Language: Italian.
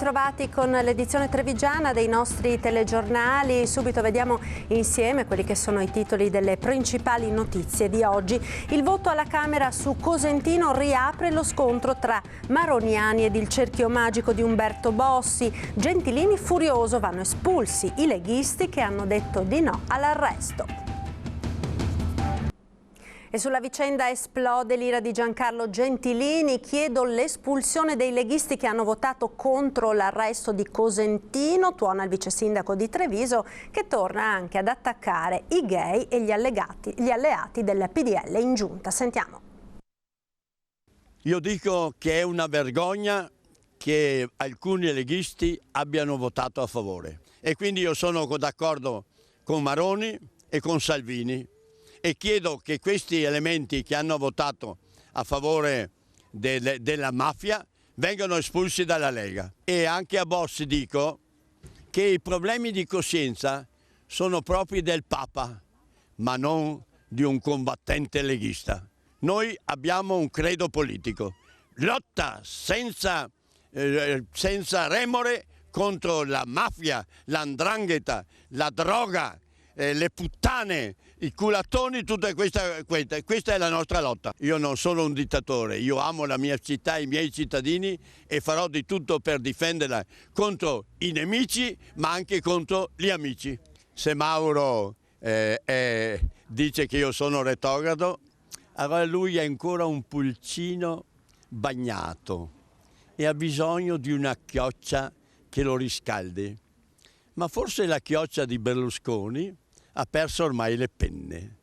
ritrovati con l'edizione trevigiana dei nostri telegiornali. Subito vediamo insieme quelli che sono i titoli delle principali notizie di oggi. Il voto alla Camera su Cosentino riapre lo scontro tra Maroniani ed il cerchio magico di Umberto Bossi. Gentilini furioso, vanno espulsi i leghisti che hanno detto di no all'arresto. E sulla vicenda esplode l'ira di Giancarlo Gentilini. Chiedo l'espulsione dei leghisti che hanno votato contro l'arresto di Cosentino, tuona il vice sindaco di Treviso, che torna anche ad attaccare i gay e gli alleati del PDL in giunta. Sentiamo. Io dico che è una vergogna che alcuni leghisti abbiano votato a favore e quindi io sono d'accordo con Maroni e con Salvini. E chiedo che questi elementi che hanno votato a favore della mafia vengano espulsi dalla Lega. E anche a Bossi dico che i problemi di coscienza sono propri del Papa, ma non di un combattente leghista. Noi abbiamo un credo politico, lotta senza remore contro la mafia, l''ndrangheta, la droga, le puttane, i culatoni, tutta questa è la nostra lotta. Io non sono un dittatore, io amo la mia città, i miei cittadini e farò di tutto per difenderla contro i nemici ma anche contro gli amici. Se Mauro dice che io sono retrogrado, allora lui è ancora un pulcino bagnato e ha bisogno di una chioccia che lo riscaldi. Ma forse la chioccia di Berlusconi ha perso ormai le penne.